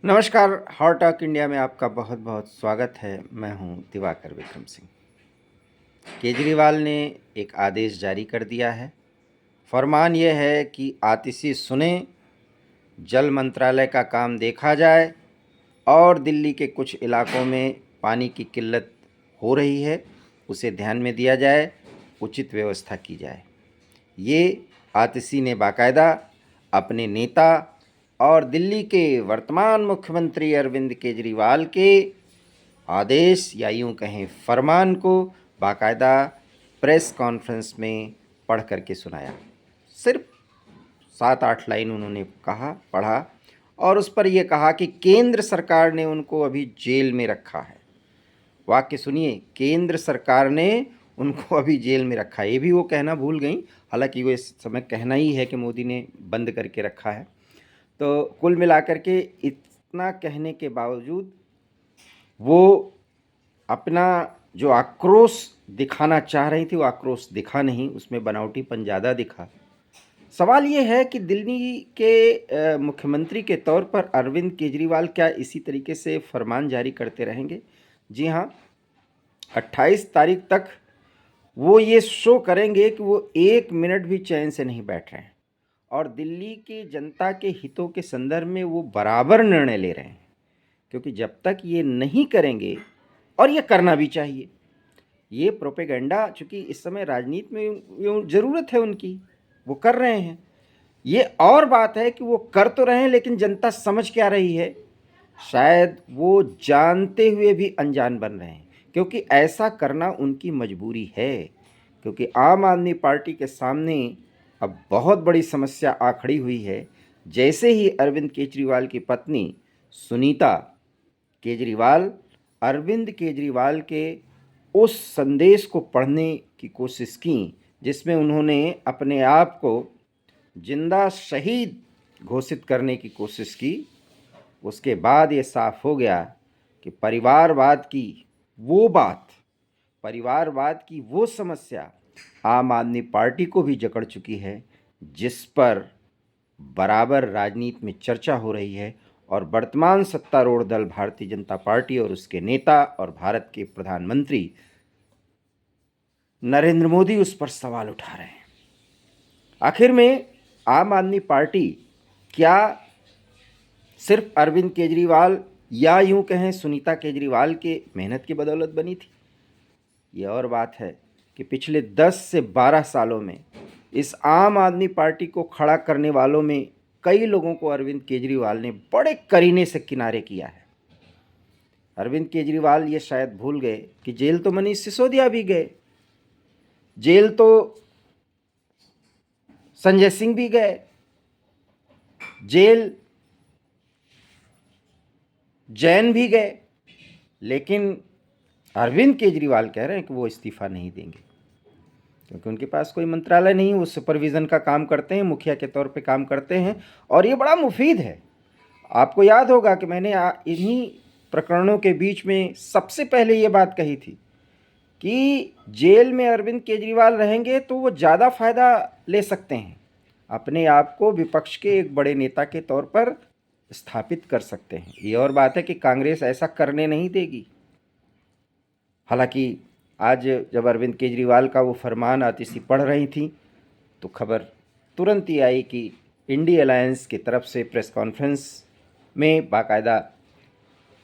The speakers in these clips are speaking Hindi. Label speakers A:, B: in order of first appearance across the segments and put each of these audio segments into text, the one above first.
A: नमस्कार। हॉट टॉक इंडिया में आपका बहुत बहुत स्वागत है। मैं हूं दिवाकर विक्रम सिंह। केजरीवाल ने एक आदेश जारी कर दिया है। फरमान यह है कि आतिशी सुने, जल मंत्रालय का काम देखा जाए और दिल्ली के कुछ इलाकों में पानी की किल्लत हो रही है, उसे ध्यान में दिया जाए, उचित व्यवस्था की जाए। ये आतिशी ने बाकायदा अपने नेता और दिल्ली के वर्तमान मुख्यमंत्री अरविंद केजरीवाल के आदेश या यूँ कहें फरमान को बाकायदा प्रेस कॉन्फ्रेंस में पढ़ करके सुनाया। सिर्फ 7-8 लाइन उन्होंने पढ़ा और उस पर यह कहा कि केंद्र सरकार ने उनको अभी जेल में रखा है। वाक्य सुनिए, केंद्र सरकार ने उनको अभी जेल में रखा है। ये भी वो कहना भूल गई, हालांकि वो इस समय कहना ही है कि मोदी ने बंद करके रखा है। तो कुल मिलाकर के इतना कहने के बावजूद वो अपना जो आक्रोश दिखाना चाह रही थी वो आक्रोश दिखा नहीं, उसमें बनावटीपन ज़्यादा दिखा। सवाल ये है कि दिल्ली के मुख्यमंत्री के तौर पर अरविंद केजरीवाल क्या इसी तरीके से फरमान जारी करते रहेंगे? जी हाँ, 28 तारीख तक वो ये शो करेंगे कि वो 1 मिनट भी चैन से नहीं बैठ रहे हैं और दिल्ली की जनता के हितों के संदर्भ में वो बराबर निर्णय ले रहे हैं, क्योंकि जब तक ये नहीं करेंगे, और ये करना भी चाहिए, ये प्रोपेगेंडा चूँकि इस समय राजनीति में ज़रूरत है उनकी, वो कर रहे हैं। ये और बात है कि वो कर तो रहे हैं लेकिन जनता समझ क्या रही है, शायद वो जानते हुए भी अनजान बन रहे हैं, क्योंकि ऐसा करना उनकी मजबूरी है। क्योंकि आम आदमी पार्टी के सामने अब बहुत बड़ी समस्या आ खड़ी हुई है। जैसे ही अरविंद केजरीवाल की पत्नी सुनीता केजरीवाल अरविंद केजरीवाल के उस संदेश को पढ़ने की कोशिश की जिसमें उन्होंने अपने आप को जिंदा शहीद घोषित करने की कोशिश की, उसके बाद ये साफ हो गया कि परिवारवाद की वो बात, परिवारवाद की वो समस्या आम आदमी पार्टी को भी जकड़ चुकी है, जिस पर बराबर राजनीति में चर्चा हो रही है। और वर्तमान सत्तारूढ़ दल भारतीय जनता पार्टी और उसके नेता और भारत के प्रधानमंत्री नरेंद्र मोदी उस पर सवाल उठा रहे हैं। आखिर में आम आदमी पार्टी क्या सिर्फ अरविंद केजरीवाल या यूं कहें सुनीता केजरीवाल के मेहनत की बदौलत बनी थी? ये और बात है कि पिछले 10 से 12 सालों में इस आम आदमी पार्टी को खड़ा करने वालों में कई लोगों को अरविंद केजरीवाल ने बड़े करीने से किनारे किया है। अरविंद केजरीवाल ये शायद भूल गए कि जेल तो मनीष सिसोदिया भी गए, जेल तो संजय सिंह भी गए, जेल जैन भी गए, लेकिन अरविंद केजरीवाल कह रहे हैं कि वो इस्तीफ़ा नहीं देंगे, क्योंकि उनके पास कोई मंत्रालय नहीं, वो सुपरविज़न का काम करते हैं, मुखिया के तौर पे काम करते हैं और ये बड़ा मुफीद है। आपको याद होगा कि मैंने इन्हीं प्रकरणों के बीच में सबसे पहले ये बात कही थी कि जेल में अरविंद केजरीवाल रहेंगे तो वो ज़्यादा फ़ायदा ले सकते हैं, अपने आप को विपक्ष के एक बड़े नेता के तौर पर स्थापित कर सकते हैं। ये और बात है कि कांग्रेस ऐसा करने नहीं देगी। हालांकि आज जब अरविंद केजरीवाल का वो फरमान आतिशी पढ़ रही थी तो खबर तुरंत ही आई कि इंडी अलायंस की तरफ से प्रेस कॉन्फ्रेंस में बाकायदा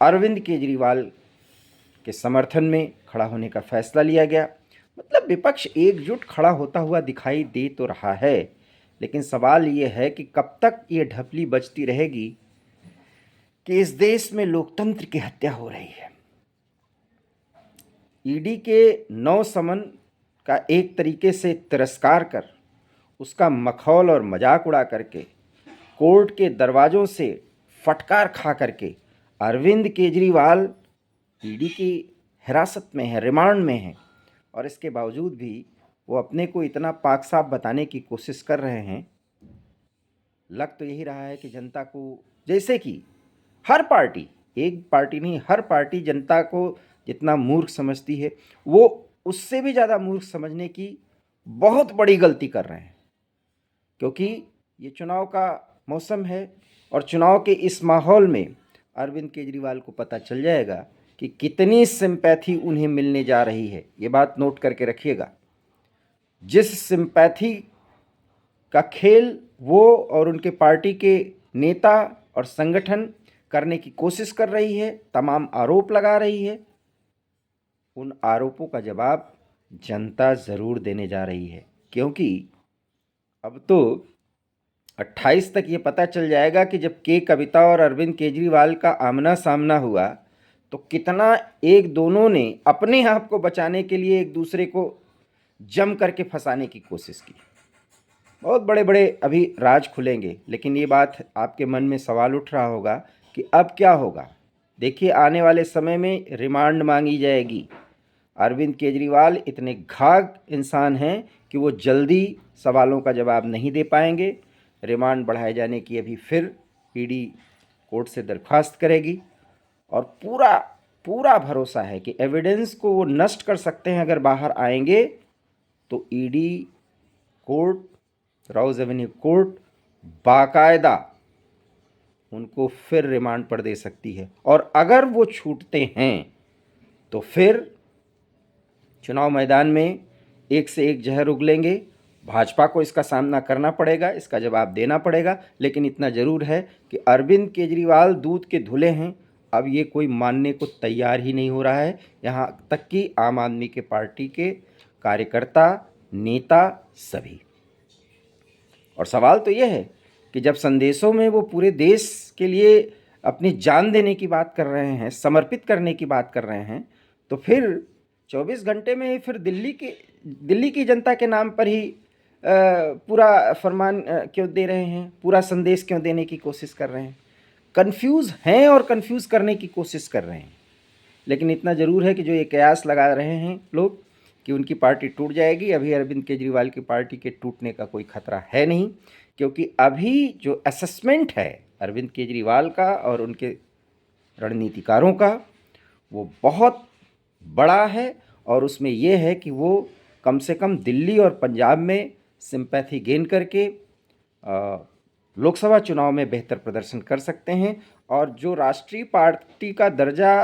A: अरविंद केजरीवाल के समर्थन में खड़ा होने का फैसला लिया गया। मतलब विपक्ष एकजुट खड़ा होता हुआ दिखाई दे तो रहा है, लेकिन सवाल ये है कि कब तक ये ढपली बजती रहेगी कि इस देश में लोकतंत्र की हत्या हो रही है। ईडी के 9 समन का एक तरीके से तिरस्कार कर, उसका मखौल और मजाक उड़ा करके, कोर्ट के दरवाज़ों से फटकार खा करके अरविंद केजरीवाल ईडी की हिरासत में है, रिमांड में है, और इसके बावजूद भी वो अपने को इतना पाक साफ बताने की कोशिश कर रहे हैं। लग तो यही रहा है कि जनता को, जैसे कि हर पार्टी, एक पार्टी नहीं, हर पार्टी जनता को जितना मूर्ख समझती है वो उससे भी ज़्यादा मूर्ख समझने की बहुत बड़ी गलती कर रहे हैं, क्योंकि ये चुनाव का मौसम है और चुनाव के इस माहौल में अरविंद केजरीवाल को पता चल जाएगा कि कितनी सिंपैथी उन्हें मिलने जा रही है। ये बात नोट करके रखिएगा। जिस सिंपैथी का खेल वो और उनके पार्टी के नेता और संगठन करने की कोशिश कर रही है, तमाम आरोप लगा रही है, उन आरोपों का जवाब जनता ज़रूर देने जा रही है। क्योंकि अब तो 28 तक ये पता चल जाएगा कि जब के कविता और अरविंद केजरीवाल का आमना सामना हुआ तो कितना एक दोनों ने अपने आप को बचाने के लिए एक दूसरे को जम करके फंसाने की कोशिश की। बहुत बड़े बड़े अभी राज खुलेंगे, लेकिन ये बात आपके मन में सवाल उठ रहा होगा कि अब क्या होगा। देखिए, आने वाले समय में रिमांड मांगी जाएगी। अरविंद केजरीवाल इतने घाघ इंसान हैं कि वो जल्दी सवालों का जवाब नहीं दे पाएंगे। रिमांड बढ़ाए जाने की अभी फिर ईडी कोर्ट से दरख्वास्त करेगी और पूरा पूरा भरोसा है कि एविडेंस को वो नष्ट कर सकते हैं। अगर बाहर आएंगे तो ED court, Rouse Avenue court बाकायदा उनको फिर रिमांड पर दे सकती है। और अगर वो छूटते हैं तो फिर चुनाव मैदान में एक से एक जहर उगलेंगे। भाजपा को इसका सामना करना पड़ेगा, इसका जवाब देना पड़ेगा। लेकिन इतना ज़रूर है कि अरविंद केजरीवाल दूध के धुले हैं। अब ये कोई मानने को तैयार ही नहीं हो रहा है। यहाँ तक कि आम आदमी के पार्टी के कार्यकर्ता, नेता सभी। और सवाल तो ये है कि जब संदेशों में वो पूरे देश के लिए अपनी जान देने की बात कर रहे हैं, समर्पित करने की बात कर रहे हैं, तो फिर 24 घंटे में फिर दिल्ली की जनता के नाम पर ही पूरा फरमान क्यों दे रहे हैं, पूरा संदेश क्यों देने की कोशिश कर रहे हैं। कंफ्यूज हैं और कंफ्यूज करने की कोशिश कर रहे हैं। लेकिन इतना ज़रूर है कि जो ये कयास लगा रहे हैं लोग कि उनकी पार्टी टूट जाएगी, अभी अरविंद केजरीवाल की पार्टी के टूटने का कोई खतरा है नहीं। क्योंकि अभी जो असेसमेंट है अरविंद केजरीवाल का और उनके रणनीतिकारों का, वो बहुत बड़ा है। और उसमें ये है कि वो कम से कम दिल्ली और पंजाब में सिंपैथी गेन करके लोकसभा चुनाव में बेहतर प्रदर्शन कर सकते हैं। और जो राष्ट्रीय पार्टी का दर्जा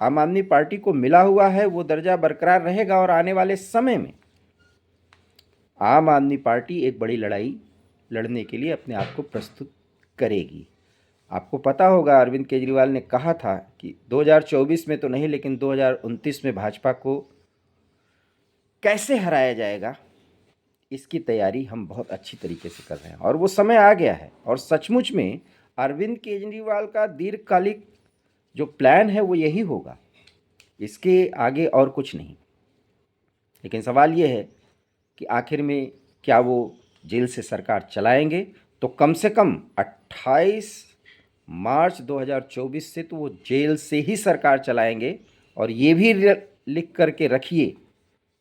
A: आम आदमी पार्टी को मिला हुआ है वो दर्जा बरकरार रहेगा। और आने वाले समय में आम आदमी पार्टी एक बड़ी लड़ाई लड़ने के लिए अपने आप को प्रस्तुत करेगी। आपको पता होगा अरविंद केजरीवाल ने कहा था कि 2024 में तो नहीं, लेकिन 2029 में भाजपा को कैसे हराया जाएगा इसकी तैयारी हम बहुत अच्छी तरीके से कर रहे हैं। और वो समय आ गया है। और सचमुच में अरविंद केजरीवाल का दीर्घकालिक जो प्लान है वो यही होगा, इसके आगे और कुछ नहीं। लेकिन सवाल ये है कि आखिर में क्या वो जेल से सरकार चलाएंगे। तो कम से कम 28 मार्च 2024 से तो वो जेल से ही सरकार चलाएंगे। और ये भी लिख करके रखिए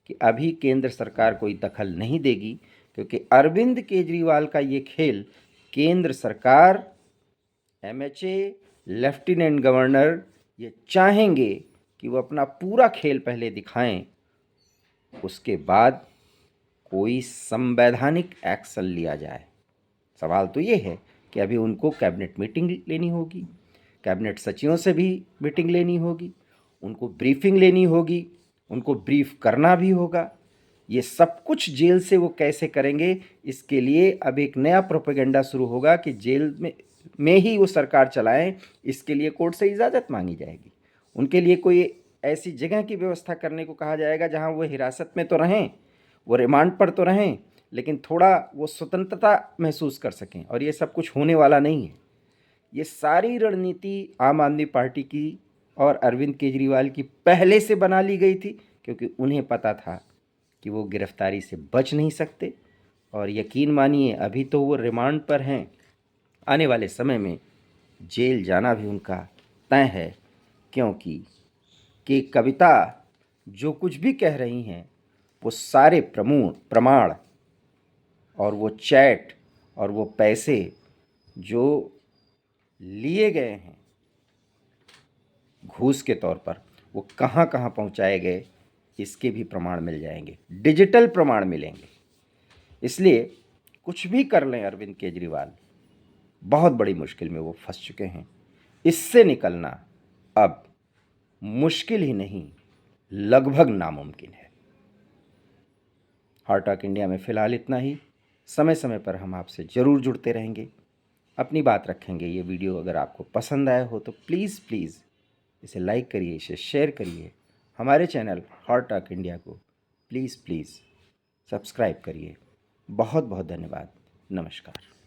A: कि अभी केंद्र सरकार कोई दखल नहीं देगी, क्योंकि अरविंद केजरीवाल का ये खेल केंद्र सरकार, एमएचए, लेफ्टिनेंट गवर्नर ये चाहेंगे कि वो अपना पूरा खेल पहले दिखाएं, उसके बाद कोई संवैधानिक एक्शन लिया जाए। सवाल तो ये है कि अभी उनको कैबिनेट मीटिंग लेनी होगी, कैबिनेट सचिवों से भी मीटिंग लेनी होगी, उनको ब्रीफिंग लेनी होगी, उनको ब्रीफ करना भी होगा। ये सब कुछ जेल से वो कैसे करेंगे, इसके लिए अब एक नया प्रोपेगेंडा शुरू होगा कि जेल में ही वो सरकार चलाएं। इसके लिए कोर्ट से इजाज़त मांगी जाएगी। उनके लिए कोई ऐसी जगह की व्यवस्था करने को कहा जाएगा जहां वो हिरासत में तो रहें, वो रिमांड पर तो रहें, लेकिन थोड़ा वो स्वतंत्रता महसूस कर सकें। और ये सब कुछ होने वाला नहीं है। ये सारी रणनीति आम आदमी पार्टी की और अरविंद केजरीवाल की पहले से बना ली गई थी, क्योंकि उन्हें पता था कि वो गिरफ्तारी से बच नहीं सकते। और यकीन मानिए अभी तो वो रिमांड पर हैं, आने वाले समय में जेल जाना भी उनका तय है। क्योंकि कविता जो कुछ भी कह रही हैं वो सारे प्रमाण और वो चैट और वो पैसे जो लिए गए हैं घूस के तौर पर, वो कहाँ कहाँ पहुँचाए गए इसके भी प्रमाण मिल जाएंगे, डिजिटल प्रमाण मिलेंगे। इसलिए कुछ भी कर लें अरविंद केजरीवाल, बहुत बड़ी मुश्किल में वो फंस चुके हैं। इससे निकलना अब मुश्किल ही नहीं, लगभग नामुमकिन है। हार्ट टॉक इंडिया में फ़िलहाल इतना ही। समय समय पर हम आपसे ज़रूर जुड़ते रहेंगे, अपनी बात रखेंगे। ये वीडियो अगर आपको पसंद आया हो तो प्लीज़ इसे लाइक करिए, इसे शेयर करिए। हमारे चैनल हार्ट टॉक इंडिया को प्लीज़ सब्सक्राइब करिए। बहुत बहुत धन्यवाद। नमस्कार।